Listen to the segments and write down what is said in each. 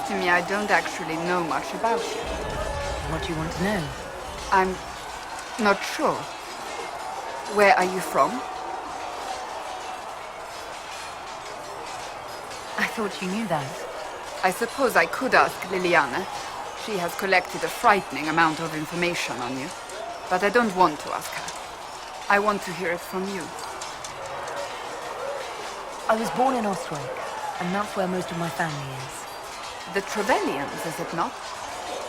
to me I don't actually know much about you. What do you want to know? I'm not sure. Where are you from? I thought you knew that. I suppose I could ask Liliana. She has collected a frightening amount of information on you. But I don't want to ask her. I want to hear it from you. I was born in Ostwick, and that's where most of my family is. The Trevelyans, is it not?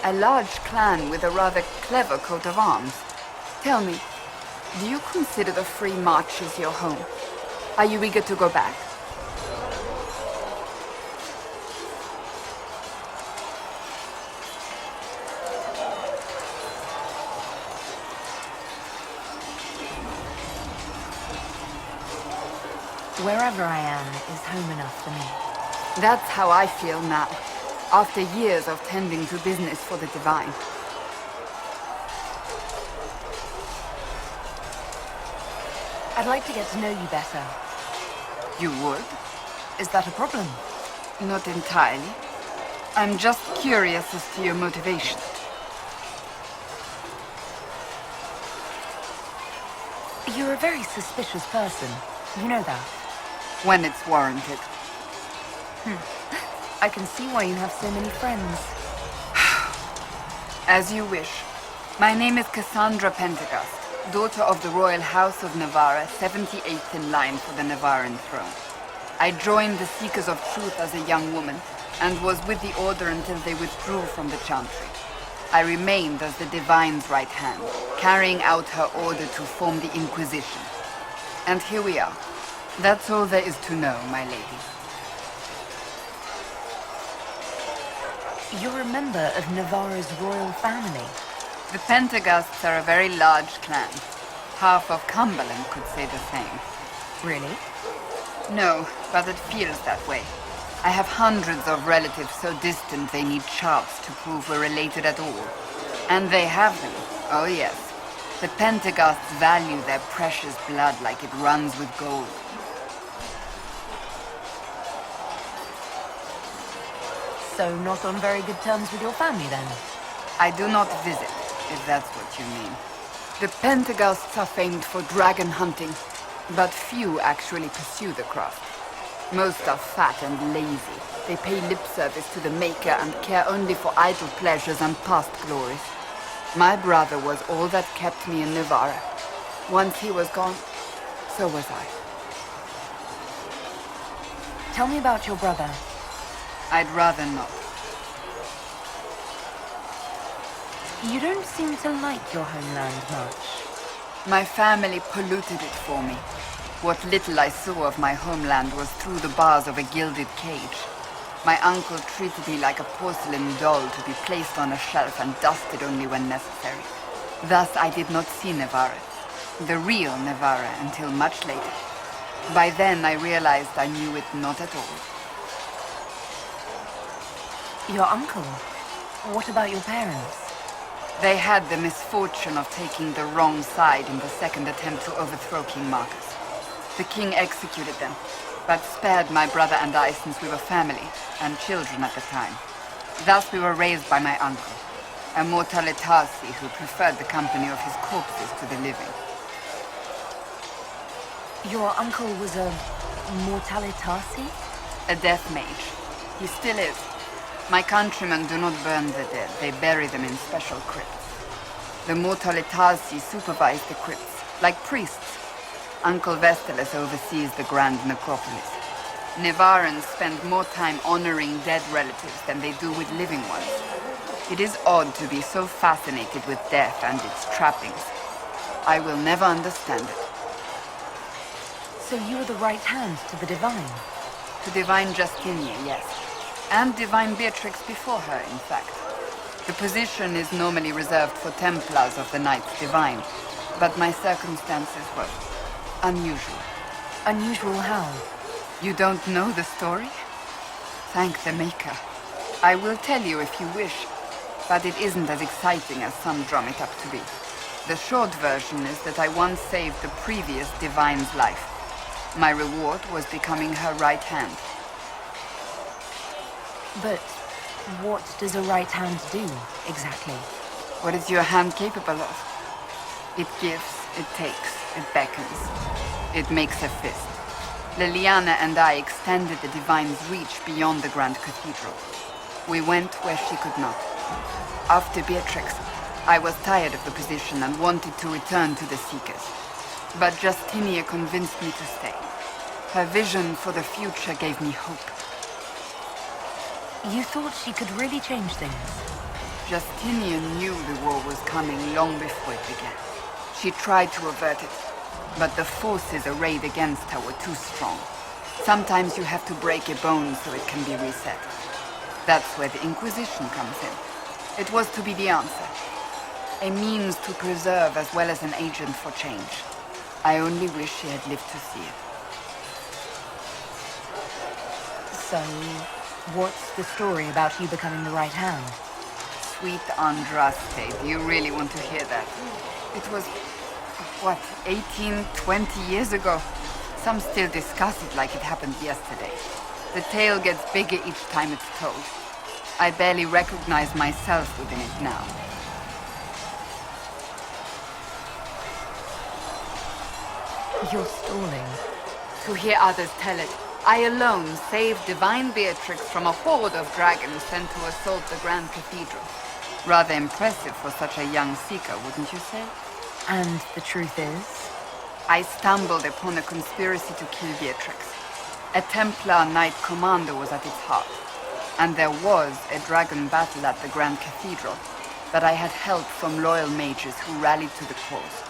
A large clan with a rather clever coat of arms. Tell me, do you consider the Free Marches your home? Are you eager to go back? Wherever I am is home enough for me. That's how I feel now, after years of tending to business for the Divine. I'd like to get to know you better. You would? Is that a problem? Not entirely. I'm just curious as to your motivation. You're a very suspicious person. You know that. When it's warranted. I can see why you have so many friends. As you wish. My name is Cassandra Pentecost, daughter of the Royal House of Navarra, 78th in line for the Navarran throne. I joined the Seekers of Truth as a young woman, and was with the Order until they withdrew from the Chantry. I remained as the Divine's right hand, carrying out her order to form the Inquisition. And here we are. That's all there is to know, my lady. You're a member of Navarra's royal family. The Pentecosts are a very large clan. Half of Cumberland could say the same. Really? No, but it feels that way. I have hundreds of relatives so distant they need charts to prove we're related at all. And they have them. Oh yes. The Pentecosts value their precious blood like it runs with gold. So not on very good terms with your family then? I do not visit, if that's what you mean. The Pentecosts are famed for dragon hunting, but few actually pursue the craft. Most are fat and lazy. They pay lip service to the Maker and care only for idle pleasures and past glories. My brother was all that kept me in Navarra. Once he was gone, so was I. Tell me about your brother. I'd rather not. You don't seem to like your homeland much. My family polluted it for me. What little I saw of my homeland was through the bars of a gilded cage. My uncle treated me like a porcelain doll to be placed on a shelf and dusted only when necessary. Thus I did not see Navarra, the real Navarra, until much later. By then I realized I knew it not at all. Your uncle? What about your parents? They had the misfortune of taking the wrong side in the second attempt to overthrow King Marcus. The king executed them, but spared my brother and I since we were family, and children at the time. Thus we were raised by my uncle, a mortalitasi who preferred the company of his corpses to the living. Your uncle was a mortalitasi? A death mage. He still is. My countrymen do not burn the dead, they bury them in special crypts. The mortalitasi supervise the crypts, like priests. Uncle Vestalis oversees the grand necropolis. Navarrans spend more time honoring dead relatives than they do with living ones. It is odd to be so fascinated with death and its trappings. I will never understand it. So you were the right hand to the Divine? To Divine Justinia, yes. And Divine Beatrix before her, in fact. The position is normally reserved for Templars of the Knights Divine, but my circumstances were unusual. Unusual how? You don't know the story? Thank the Maker. I will tell you if you wish, but it isn't as exciting as some drum it up to be. The short version is that I once saved the previous Divine's life. My reward was becoming her right hand. But What does a right hand do, exactly? What is your hand capable of? It gives, it takes, it beckons. It makes a fist. Liliana and I extended the Divine's reach beyond the Grand Cathedral. We went where she could not. After Beatrix, I was tired of the position and wanted to return to the Seekers. But Justinia convinced me to stay. Her vision for the future gave me hope. You thought she could really change things? Justinian knew the war was coming long before it began. She tried to avert it, but the forces arrayed against her were too strong. Sometimes you have to break a bone so it can be reset. That's where the Inquisition comes in. It was to be the answer. A means to preserve as well as an agent for change. I only wish she had lived to see it. So, what's the story about you becoming the right hand? Sweet Andraste, do you really want to hear that? It was, what, 18, 20 years ago? Some still discuss it like it happened yesterday. The tale gets bigger each time it's told. I barely recognize myself within it now. You're stalling. To hear others tell it, I alone saved Divine Beatrix from a horde of dragons sent to assault the Grand Cathedral. Rather impressive for such a young seeker, wouldn't you say? And the truth is? I stumbled upon a conspiracy to kill Beatrix. A Templar Knight Commander was at its heart. And there was a dragon battle at the Grand Cathedral, but I had help from loyal mages who rallied to the cause.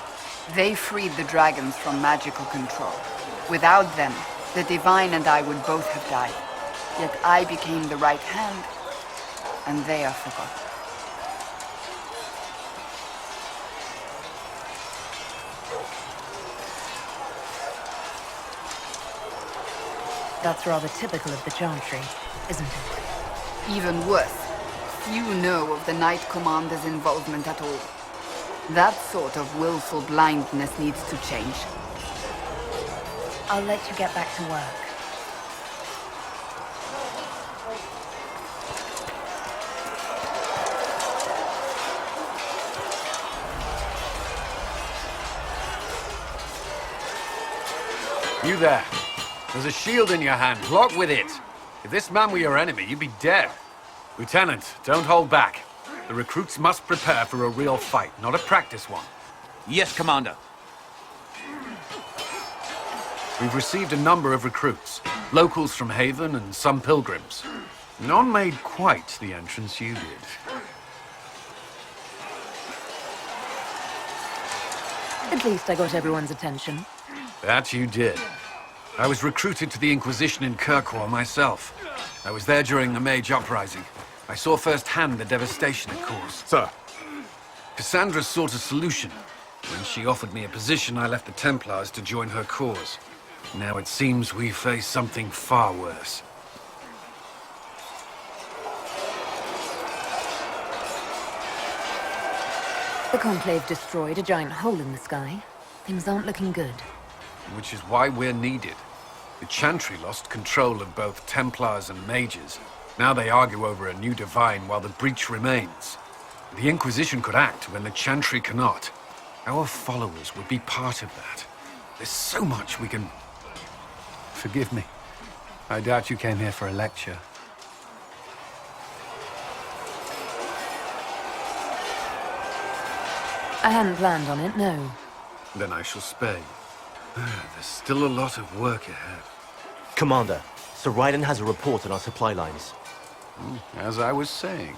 They freed the dragons from magical control. Without them, the Divine and I would both have died. Yet I became the right hand, and they are forgotten. That's rather typical of the Chantry, isn't it? Even worse, few know of the Knight Commander's involvement at all. That sort of willful blindness needs to change. I'll let you get back to work. You there. There's a shield in your hand. Block with it. If this man were your enemy, you'd be dead. Lieutenant, don't hold back. The recruits must prepare for a real fight, not a practice one. Yes, Commander. We've received a number of recruits. Locals from Haven and some pilgrims. None made quite the entrance you did. At least I got everyone's attention. That you did. I was recruited to the Inquisition in Kirkwall myself. I was there during the Mage Uprising. I saw firsthand the devastation it caused. Sir. Cassandra sought a solution. When she offered me a position, I left the Templars to join her cause. Now it seems we face something far worse. The Conclave destroyed a giant hole in the sky. Things aren't looking good. Which is why we're needed. The Chantry lost control of both Templars and Mages. Now they argue over a new Divine while the breach remains. The Inquisition could act when the Chantry cannot. Our followers would be part of that. There's so much we can... Forgive me. I doubt you came here for a lecture. I hadn't planned on it, no. Then I shall spare you. There's still a lot of work ahead. Commander, Sir Ryden has a report on our supply lines. As I was saying.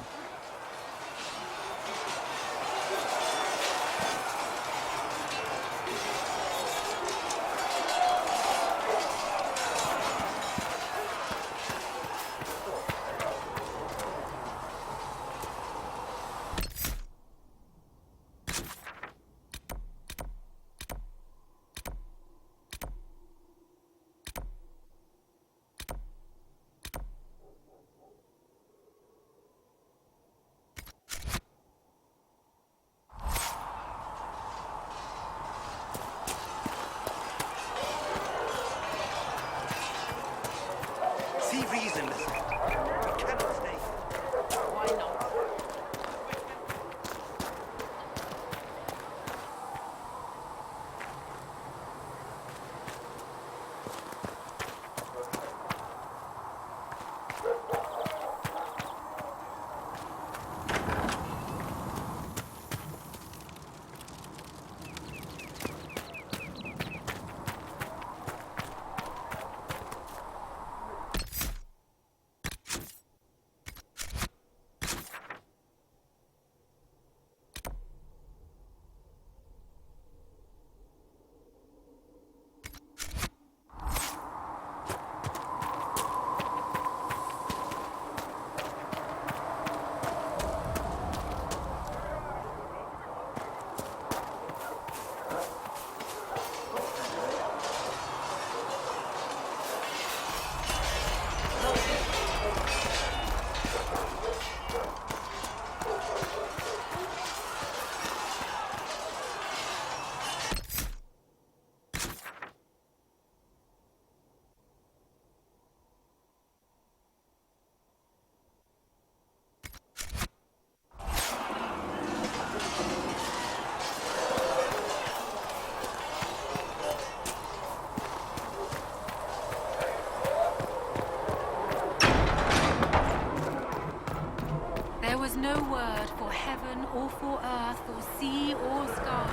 word for heaven or for earth, for sea or sky.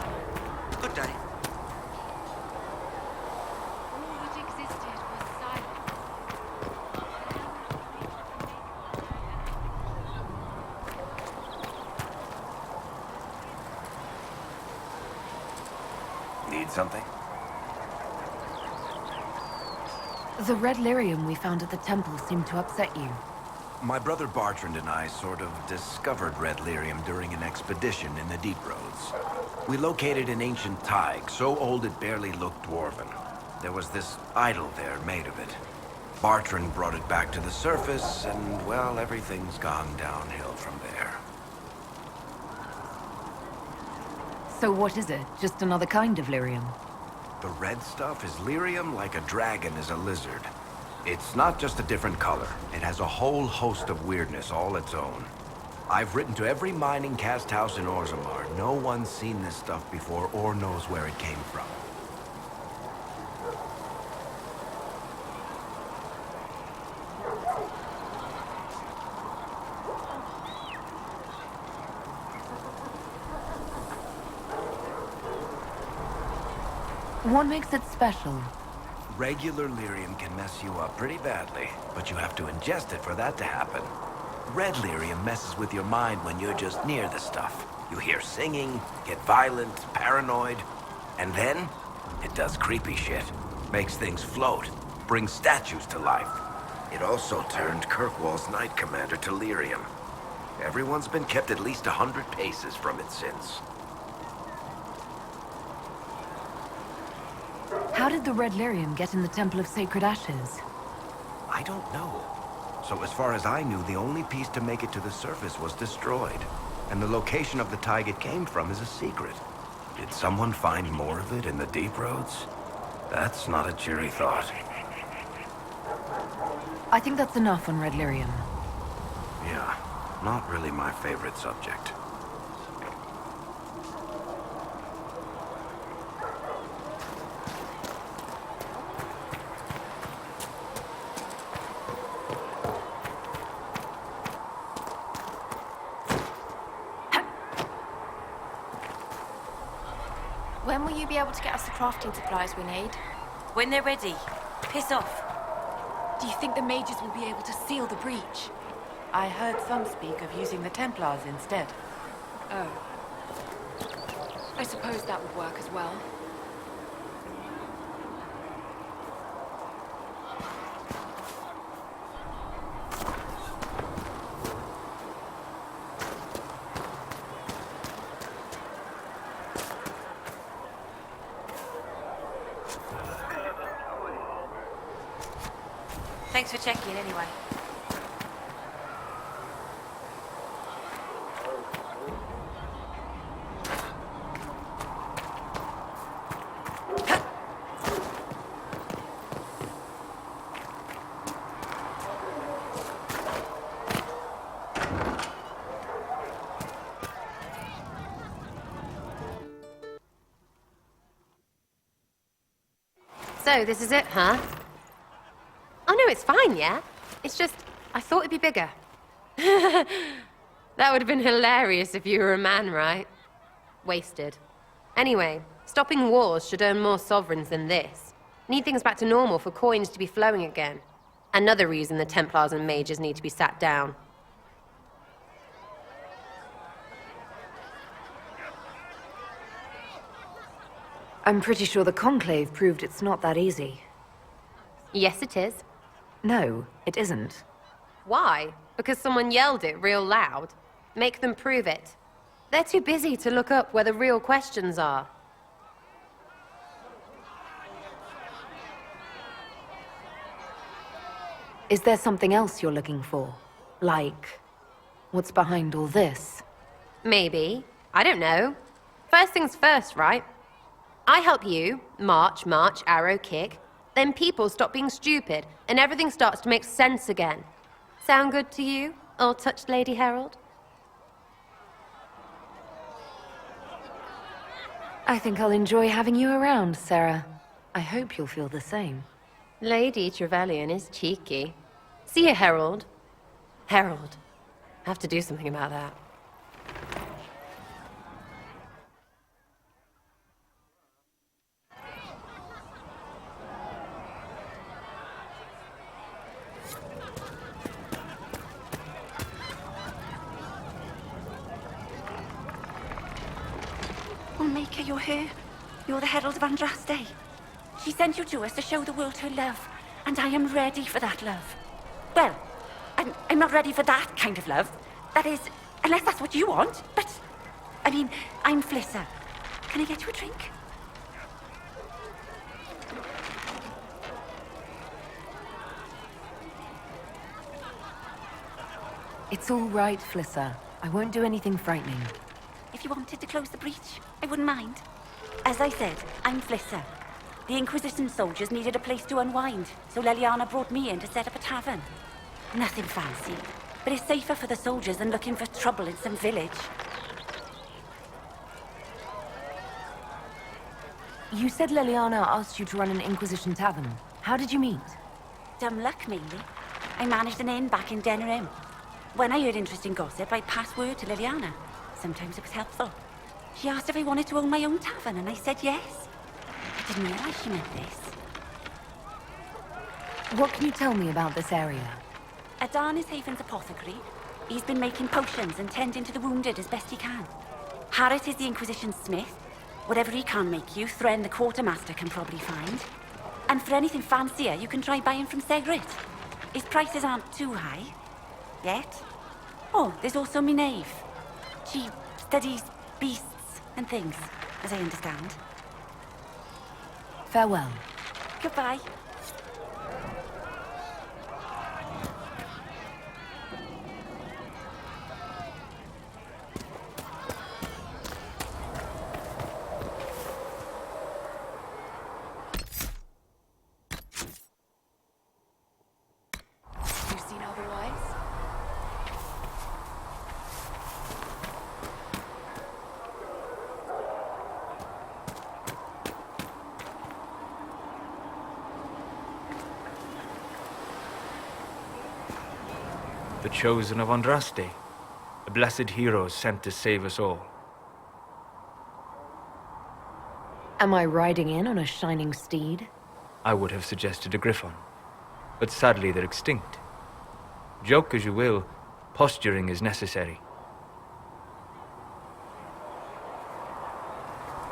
Good day. All that existed was silence. Need something? The red lyrium we found at the temple seemed to upset you. My brother Bartrand and I sort of discovered red lyrium during an expedition in the Deep Roads. We located an ancient thaig, so old it barely looked dwarven. There was this idol there made of it. Bartrand brought it back to the surface, and, well, everything's gone downhill from there. So what is it? Just another kind of lyrium? The red stuff is lyrium like a dragon is a lizard. It's not just a different color. It has a whole host of weirdness all its own. I've written to every mining cast house in Orzammar. No one's seen this stuff before or knows where it came from. What makes it special? Regular lyrium can mess you up pretty badly, but you have to ingest it for that to happen. Red lyrium messes with your mind when you're just near the stuff. You hear singing, get violent, paranoid, and then it does creepy shit. Makes things float, brings statues to life. It also turned Kirkwall's Knight Commander to lyrium. Everyone's been kept at least 100 paces from it since. How did the red lyrium get in the Temple of Sacred Ashes? I don't know. So as far as I knew, the only piece to make it to the surface was destroyed. And the location of the thaig it came from is a secret. Did someone find more of it in the Deep Roads? That's not a cheery thought. I think that's enough on red lyrium. Yeah, not really my favorite subject. When will you be able to get us the crafting supplies we need? When they're ready. Piss off. Do you think the mages will be able to seal the breach? I heard some speak of using the Templars instead. Oh. I suppose that would work as well. Thanks for checking anyway. So, this is it, huh? Oh no, it's fine, yeah? It's just, I thought it'd be bigger. That would have been hilarious if you were a man, right? Wasted. Anyway, stopping wars should earn more sovereigns than this. Need things back to normal for coins to be flowing again. Another reason the Templars and mages need to be sat down. I'm pretty sure the Conclave proved it's not that easy. Yes, it is. No, it isn't. Why? Because someone yelled it real loud? Make them prove it. They're too busy to look up where the real questions are. Is there something else you're looking for? Like, what's behind all this? Maybe. I don't know. First things first, right? I help you, march, arrow, kick. Then people stop being stupid, and everything starts to make sense again. Sound good to you, old-touched Lady Herald? I think I'll enjoy having you around, Sarah. I hope you'll feel the same. Lady Trevelyan is cheeky. See you, Herald. Herald. Have to do something about that. Dawnmaker, you're her. You're the Herald of Andraste. She sent you to us to show the world her love, and I am ready for that love. Well, I'm not ready for that kind of love. That is, unless that's what you want. But, I mean, I'm Flissa. Can I get you a drink? It's all right, Flissa. I won't do anything frightening. If you wanted to close the breach, I wouldn't mind. As I said, I'm Flissa. The Inquisition soldiers needed a place to unwind, so Leliana brought me in to set up a tavern. Nothing fancy, but it's safer for the soldiers than looking for trouble in some village. You said Leliana asked you to run an Inquisition tavern. How did you meet? Dumb luck, mainly. I managed an inn back in Denerim. When I heard interesting gossip, I'd pass word to Liliana. Sometimes it was helpful. She asked if I wanted to own my own tavern, and I said yes. I didn't realize she meant this. What can you tell me about this area? Adan is Haven's apothecary. He's been making potions and tending to the wounded as best he can. Harrit is the Inquisition smith. Whatever he can't make you, Thren the quartermaster can probably find. And for anything fancier, you can try buying from Segrit. His prices aren't too high. Yet. Oh, there's also Minave. She studies beasts and things, as I understand. Farewell. Goodbye. You've seen otherwise? The chosen of Andraste, the blessed heroes sent to save us all. Am I riding in on a shining steed? I would have suggested a griffon, but sadly they're extinct. Joke as you will, posturing is necessary.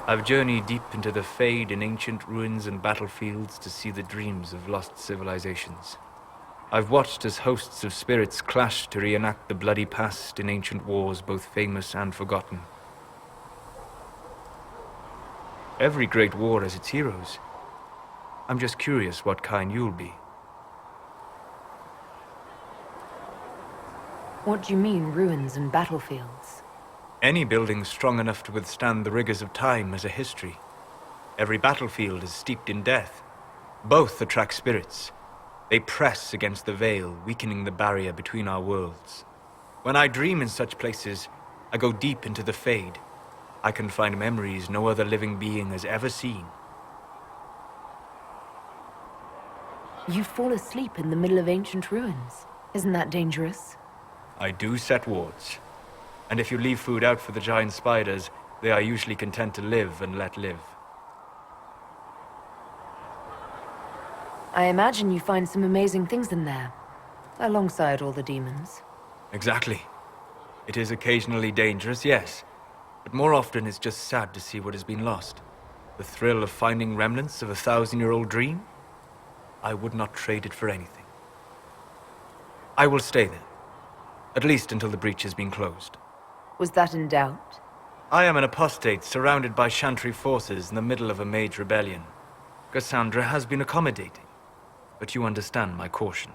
I've journeyed deep into the Fade in ancient ruins and battlefields to see the dreams of lost civilizations. I've watched as hosts of spirits clash to reenact the bloody past in ancient wars both famous and forgotten. Every great war has its heroes. I'm just curious what kind you'll be. What do you mean, ruins and battlefields? Any building strong enough to withstand the rigors of time has a history. Every battlefield is steeped in death. Both attract spirits. They press against the veil, weakening the barrier between our worlds. When I dream in such places, I go deep into the Fade. I can find memories no other living being has ever seen. You fall asleep in the middle of ancient ruins. Isn't that dangerous? I do set wards. And if you leave food out for the giant spiders, they are usually content to live and let live. I imagine you find some amazing things in there, alongside all the demons. Exactly. It is occasionally dangerous, yes. But more often it's just sad to see what has been lost. The thrill of finding remnants of a 1,000-year-old dream? I would not trade it for anything. I will stay there. At least until the breach has been closed. Was that in doubt? I am an apostate surrounded by Chantry forces in the middle of a mage rebellion. Cassandra has been accommodating, but you understand my caution.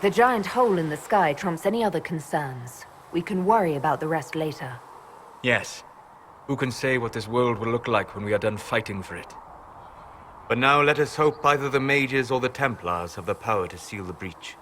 The giant hole in the sky trumps any other concerns. We can worry about the rest later. Yes. Who can say what this world will look like when we are done fighting for it? But now let us hope either the mages or the Templars have the power to seal the breach.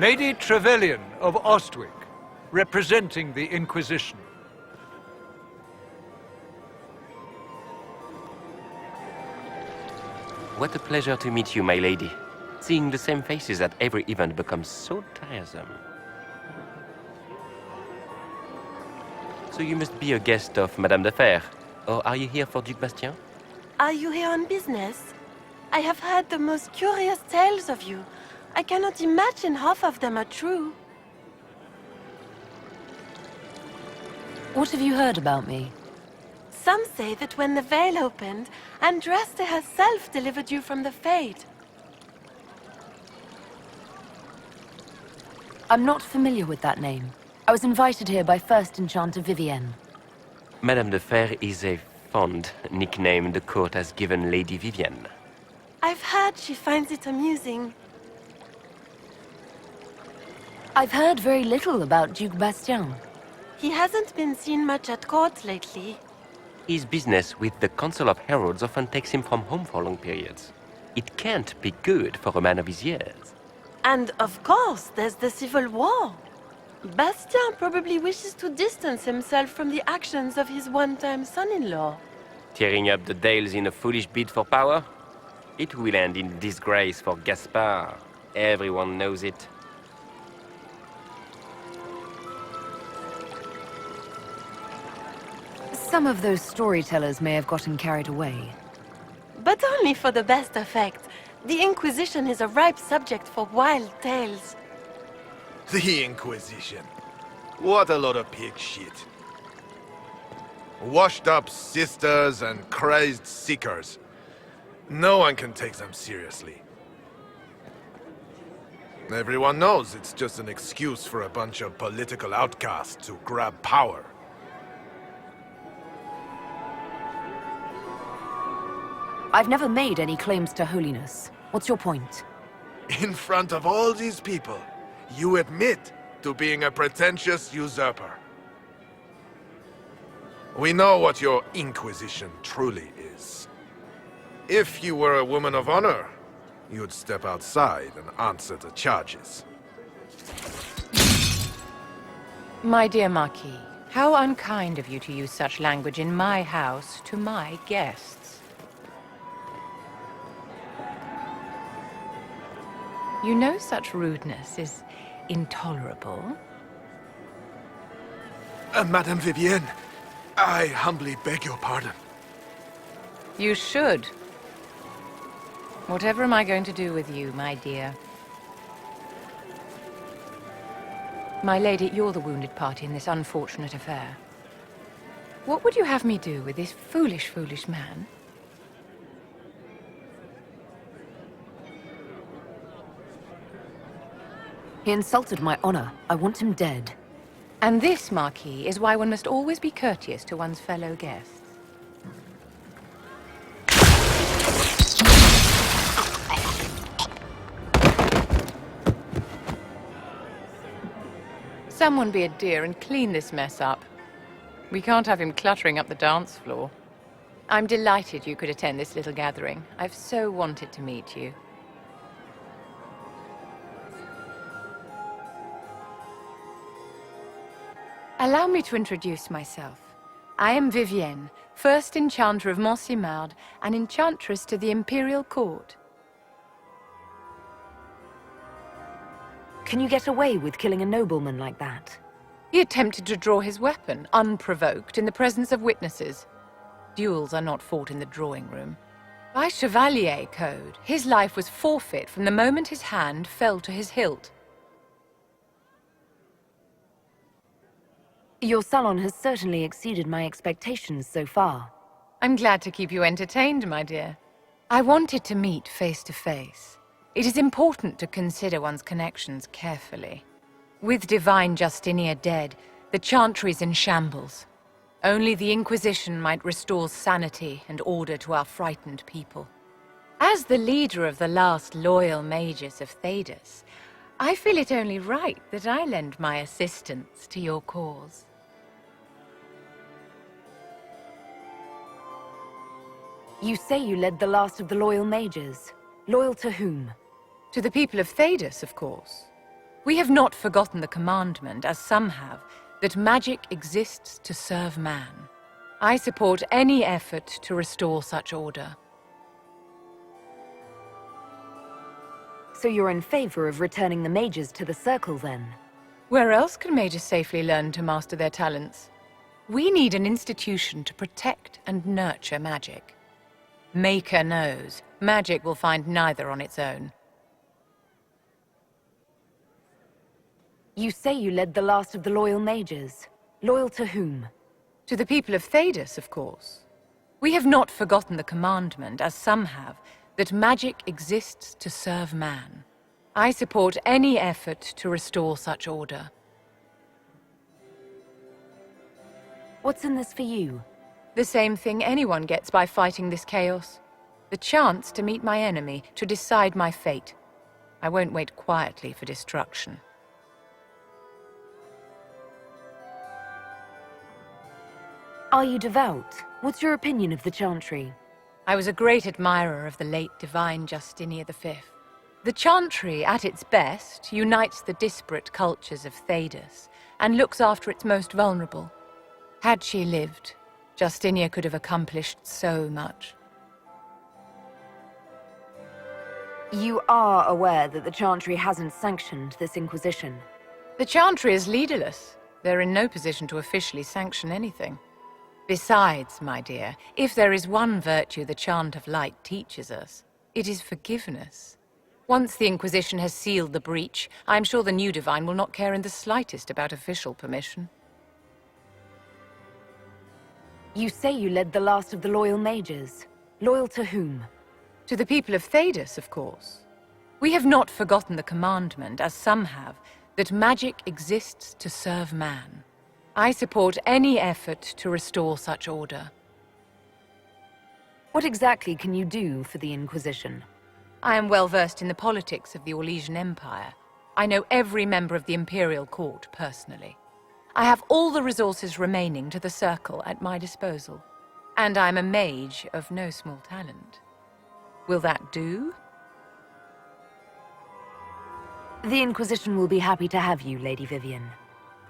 Lady Trevelyan of Ostwick, representing the Inquisition. What a pleasure to meet you, my lady. Seeing the same faces at every event becomes so tiresome. So you must be a guest of Madame de Fer, or are you here for Duc Bastien? Are you here on business? I have heard the most curious tales of you. I cannot imagine half of them are true. What have you heard about me? Some say that when the veil opened, Andraste herself delivered you from the Fade. I'm not familiar with that name. I was invited here by First Enchanter Vivienne. Madame de Fer is a fond nickname the court has given Lady Vivienne. I've heard she finds it amusing. I've heard very little about Duc Bastien. He hasn't been seen much at court lately. His business with the Council of Heralds often takes him from home for long periods. It can't be good for a man of his years. And of course, there's the Civil War. Bastien probably wishes to distance himself from the actions of his one-time son-in-law. Tearing up the Dales in a foolish bid for power? It will end in disgrace for Gaspard. Everyone knows it. Some of those storytellers may have gotten carried away. But only for the best effect. The Inquisition is a ripe subject for wild tales. The Inquisition. What a lot of pig shit. Washed up sisters and crazed seekers. No one can take them seriously. Everyone knows it's just an excuse for a bunch of political outcasts to grab power. I've never made any claims to holiness. What's your point? In front of all these people, you admit to being a pretentious usurper. We know what your Inquisition truly is. If you were a woman of honor, you'd step outside and answer the charges. My dear Marquis, how unkind of you to use such language in my house to my guests. You know such rudeness is intolerable. Madame Vivienne, I humbly beg your pardon. You should. Whatever am I going to do with you, my dear? My lady, you're the wounded party in this unfortunate affair. What would you have me do with this foolish, foolish man? He insulted my honor. I want him dead. And this, Marquis, is why one must always be courteous to one's fellow guests. Someone be a dear and clean this mess up. We can't have him cluttering up the dance floor. I'm delighted you could attend this little gathering. I've so wanted to meet you. Allow me to introduce myself. I am Vivienne, first enchanter of Montsimard and enchantress to the Imperial Court. Can you get away with killing a nobleman like that? He attempted to draw his weapon, unprovoked, in the presence of witnesses. Duels are not fought in the drawing room. By Chevalier code, his life was forfeit from the moment his hand fell to his hilt. Your salon has certainly exceeded my expectations so far. I'm glad to keep you entertained, my dear. I wanted to meet face to face. It is important to consider one's connections carefully. With Divine Justinia dead, the Chantry's in shambles. Only the Inquisition might restore sanity and order to our frightened people. As the leader of the last loyal mages of Thedas, I feel it only right that I lend my assistance to your cause. You say you led the last of the loyal mages. Loyal to whom? To the people of Thedas, of course. We have not forgotten the commandment, as some have, that magic exists to serve man. I support any effort to restore such order. So you're in favor of returning the mages to the Circle, then? Where else can mages safely learn to master their talents? We need an institution to protect and nurture magic. Maker knows, magic will find neither on its own. You say you led the last of the loyal mages. Loyal to whom? To the people of Thedas, of course. We have not forgotten the commandment, as some have, that magic exists to serve man. I support any effort to restore such order. What's in this for you? The same thing anyone gets by fighting this chaos. The chance to meet my enemy, to decide my fate. I won't wait quietly for destruction. Are you devout? What's your opinion of the Chantry? I was a great admirer of the late divine Justinia V. The Chantry, at its best, unites the disparate cultures of Thedas and looks after its most vulnerable. Had she lived, Justinia could have accomplished so much. You are aware that the Chantry hasn't sanctioned this Inquisition? The Chantry is leaderless. They're in no position to officially sanction anything. Besides, my dear, if there is one virtue the Chant of Light teaches us, it is forgiveness. Once the Inquisition has sealed the breach, I am sure the new Divine will not care in the slightest about official permission. You say you led the last of the loyal mages. Loyal to whom? To the people of Thedas, of course. We have not forgotten the commandment, as some have, that magic exists to serve man. I support any effort to restore such order. What exactly can you do for the Inquisition? I am well versed in the politics of the Orlesian Empire. I know every member of the Imperial Court personally. I have all the resources remaining to the Circle at my disposal. And I'm a mage of no small talent. Will that do? The Inquisition will be happy to have you, Lady Vivian.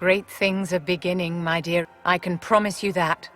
Great things are beginning, my dear. I can promise you that.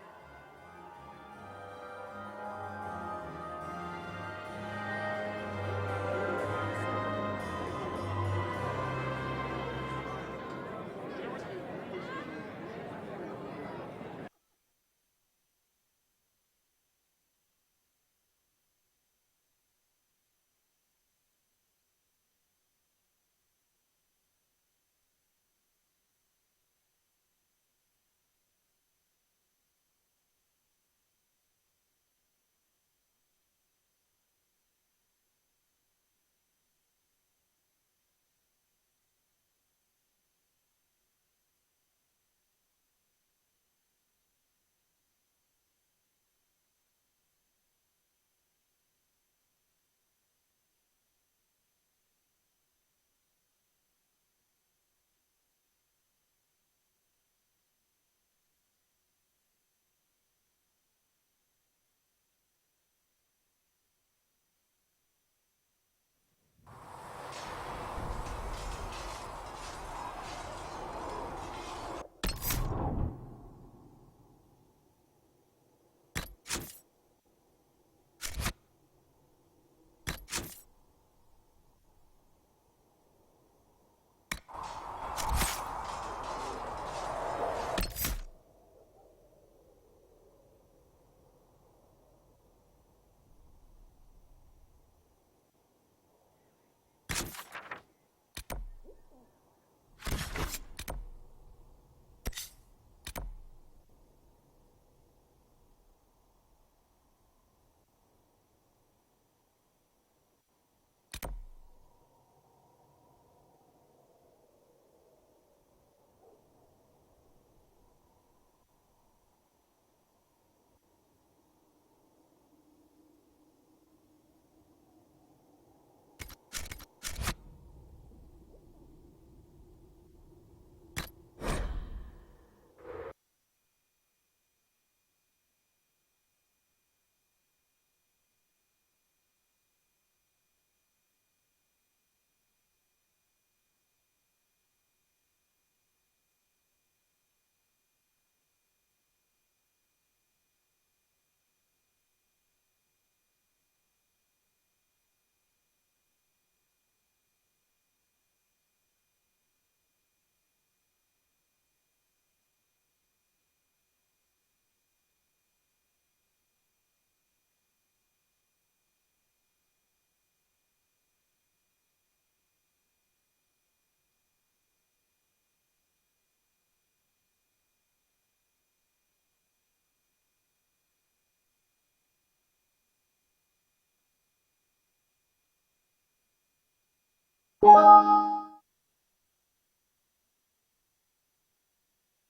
you.